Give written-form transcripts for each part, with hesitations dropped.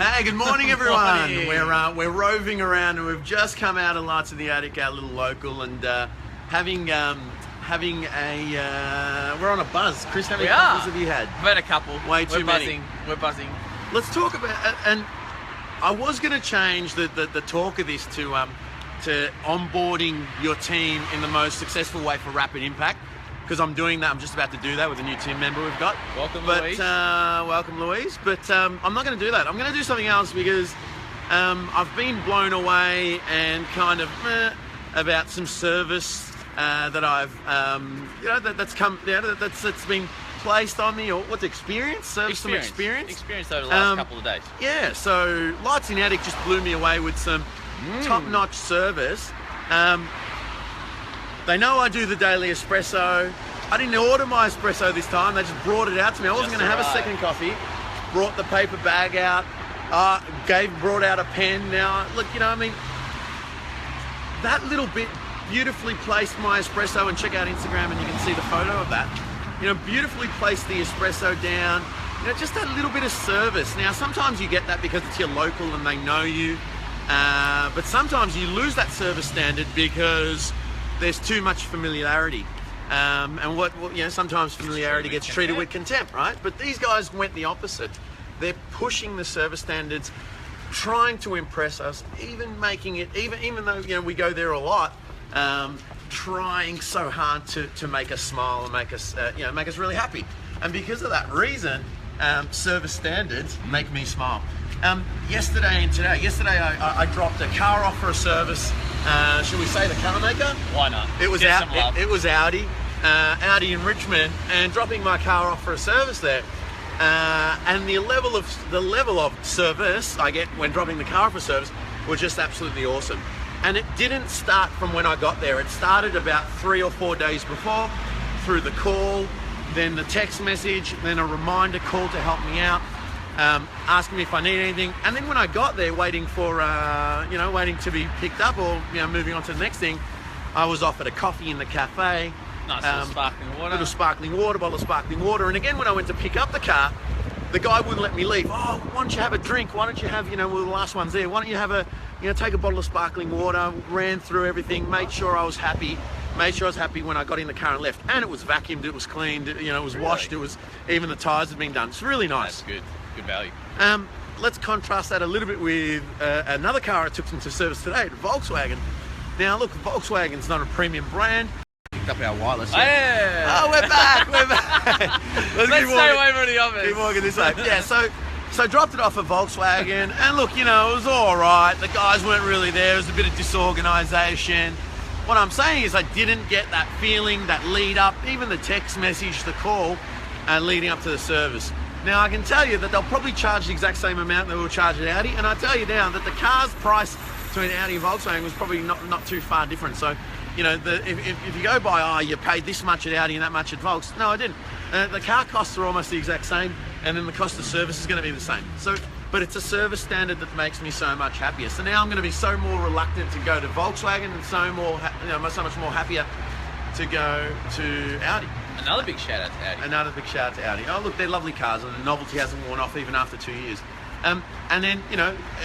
Hey, good morning, everyone. Morning. We're roving around, and we've just come out of Lights in the Attic, our little local, and having a we're on a buzz. Chris, how many coffees have you had? I've had a couple. Way too many. We're buzzing. Let's talk about, and I was going to change the talk of this to onboarding your team in the most successful way for rapid impact, because I'm doing that. I'm just about to do that with a new team member we've got. Louise. Welcome, Louise. But I'm not going to do that. I'm going to do something else, because I've been blown away and kind of about some service that I've that's been placed on me, or what's experience? Some experience over the last couple of days. Yeah, so Lights in the Attic just blew me away with some top-notch service. They know I do the daily espresso. I didn't order my espresso this time. They just brought it out to me. I wasn't going to have a second coffee. Brought the paper bag out. Brought out a pen. Now, look, that little bit beautifully placed my espresso, and check out Instagram and you can see the photo of that. Beautifully placed the espresso down. Just that little bit of service. Now, sometimes you get that because it's your local and they know you. But sometimes you lose that service standard because there's too much familiarity. And sometimes familiarity gets treated with contempt, right? But these guys went the opposite. They're pushing the service standards, trying to impress us, even making it, even though we go there a lot, trying so hard to make us smile and make us really happy. And because of that reason, service standards make me smile. Yesterday and today. Yesterday I dropped a car off for a service. Should we say the car maker? Why not? It was it was Audi in Richmond, and dropping my car off for a service there. And the level of service I get when dropping the car off for service was just absolutely awesome. And it didn't start from when I got there. It started about 3 or 4 days before, through the call, then the text message, then a reminder call to help me out, asking me if I need anything. And then when I got there, waiting to be picked up, or moving on to the next thing, I was offered a coffee in the cafe. Nice little sparkling water. Bottle of sparkling water. And again, when I went to pick up the car, the guy wouldn't let me leave. Oh, why don't you have a drink? Why don't you have, we're the last ones there. Why don't you have take a bottle of sparkling water? Ran through everything, made sure I was happy. Made sure I was happy when I got in the car and left. And it was vacuumed, it was cleaned, it was washed, even the tyres had been done. It's really nice. That's good value. Let's contrast that a little bit with another car I took into service today, the Volkswagen. Now look, Volkswagen's not a premium brand. Picked up our wireless. Yeah. Oh, we're back. Let's stay away from the office. Keep walking this way. Yeah, so dropped it off at Volkswagen, and look, it was all right. The guys weren't really there. There was a bit of disorganisation. What I'm saying is I didn't get that feeling, that lead up, even the text message, the call, leading up to the service. Now, I can tell you that they'll probably charge the exact same amount they will charge at Audi, and I tell you now that the car's price between Audi and Volkswagen was probably not too far different. So, if you go by, you paid this much at Audi and that much at Volks, no, I didn't. The car costs are almost the exact same, and then the cost of service is going to be the same. So, but it's a service standard that makes me so much happier. So now I'm going to be so more reluctant to go to Volkswagen, and so much more happier to go to Audi. Another big shout out to Audi. Another big shout out to Audi. Oh, look, they're lovely cars, and the novelty hasn't worn off even after 2 years. And then,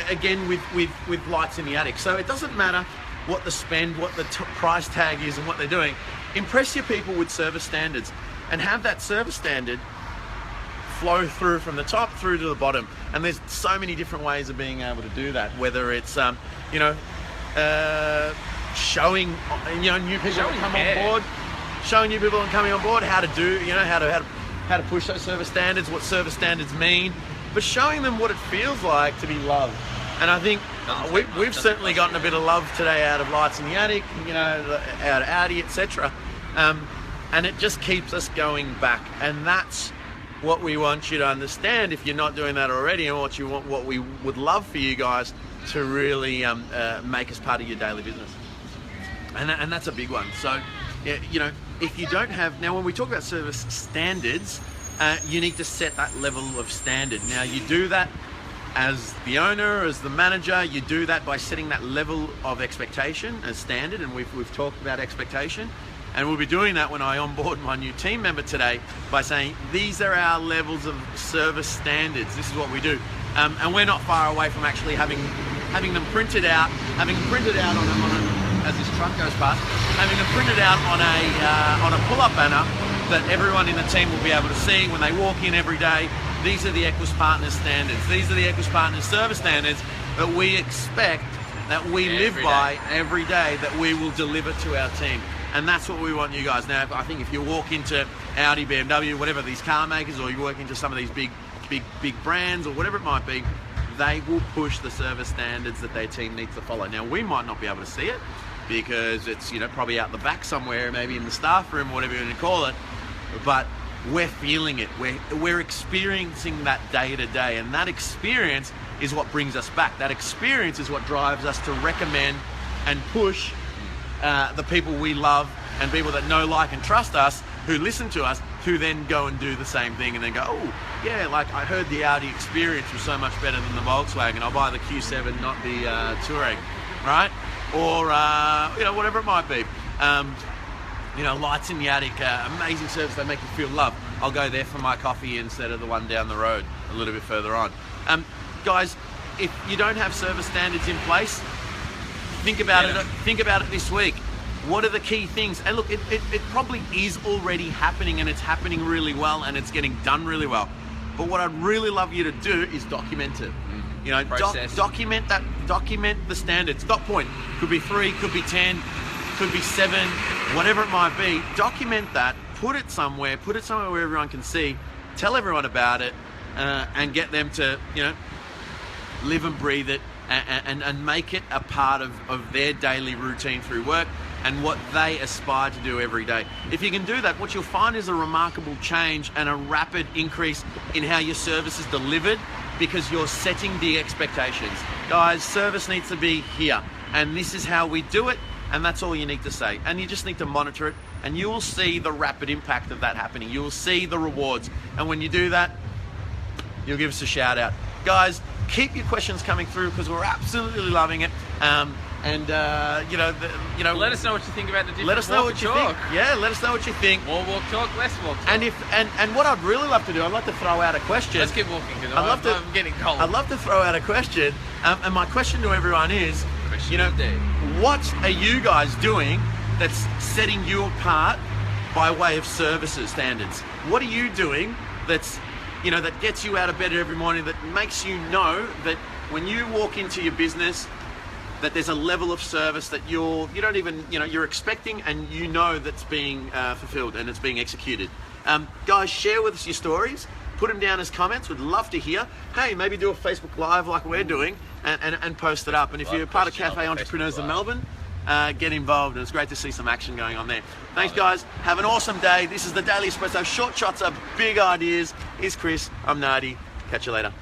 again with Lights in the Attic. So it doesn't matter what the spend, what the price tag is, and what they're doing. Impress your people with service standards, and have that service standard flow through from the top through to the bottom. And there's so many different ways of being able to do that, whether it's showing new people to come on board, showing new people and coming on board how to do, how to push those service standards, what service standards mean, but showing them what it feels like to be loved. And I think we've certainly gotten a bit of love today out of Lights in the Attic, out of Audi, etc. And it just keeps us going back. And that's what we want you to understand, if you're not doing that already, and what we would love for you guys to really make us part of your daily business. And that's a big one. So, if you don't have, now when we talk about service standards, you need to set that level of standard. Now you do that as the owner, as the manager, you do that by setting that level of expectation as standard, and we've talked about expectation. And we'll be doing that when I onboard my new team member today by saying, these are our levels of service standards. This is what we do. And we're not far away from actually having them printed out, on a, as this truck goes past, having them printed out on a pull-up banner that everyone in the team will be able to see when they walk in every day. These are the Equus Partners standards. These are the Equus Partners service standards that we expect, that we live by every day, that we will deliver to our team. And that's what we want you guys. Now, I think if you walk into Audi, BMW, whatever, these car makers, or you walk into some of these big brands or whatever it might be, they will push the service standards that their team needs to follow. Now, we might not be able to see it because it's, you know, probably out the back somewhere, maybe in the staff room, whatever you want to call it, but we're feeling it. We're experiencing that day to day, and that experience is what brings us back. That experience is what drives us to recommend and push the people we love and people that know, like, and trust us, who listen to us, who then go and do the same thing and then go, oh, yeah, like I heard the Audi experience was so much better than the Volkswagen. I'll buy the Q7, not the Touareg, right? Or, you know, whatever it might be. You know, lights in the attic, amazing service, they make you feel loved. I'll go there for my coffee instead of the one down the road a little bit further on. Guys, if you don't have service standards in place, think about it. Think about it this week. What are the key things? And look, it probably is already happening, and it's happening really well, and it's getting done really well. But what I'd really love you to do is document it. You know, document the standards. Dot point. Could be 3, could be 10, could be 7, whatever it might be. Document that. Put it somewhere where everyone can see. Tell everyone about it, and get them to, you know, live and breathe it, and make it a part of their daily routine through work and what they aspire to do every day. If you can do that, what you'll find is a remarkable change and a rapid increase in how your service is delivered, because you're setting the expectations. Guys, service needs to be here, and this is how we do it, and that's all you need to say. And you just need to monitor it, and you will see the rapid impact of that happening. You will see the rewards, and when you do that, you'll give us a shout out. Guys, keep your questions coming through, because we're absolutely loving it. You know, let us know what you think about the different. Let us know what you think. Yeah, let us know what you think. More walk talk, less walk talk. And what I'd really love to do, I'd love to throw out a question. Let's keep walking, because I'm getting cold. I'd love to throw out a question, and my question to everyone is, what are you guys doing that's setting you apart by way of services standards? What are you doing that's, you know, that gets you out of bed every morning, that makes you know that when you walk into your business, that there's a level of service that you're expecting, and you know that's being fulfilled and it's being executed. Guys, share with us your stories. Put them down as comments. We'd love to hear. Hey, maybe do a Facebook Live like we're doing, and post it up. And if you're part of Cafe Entrepreneurs in Melbourne, get involved. And it's great to see some action going on there. Thanks, guys. Have an awesome day. This is the Daily Espresso. Short shots are big ideas. Here's Chris. I'm Nardi. Catch you later.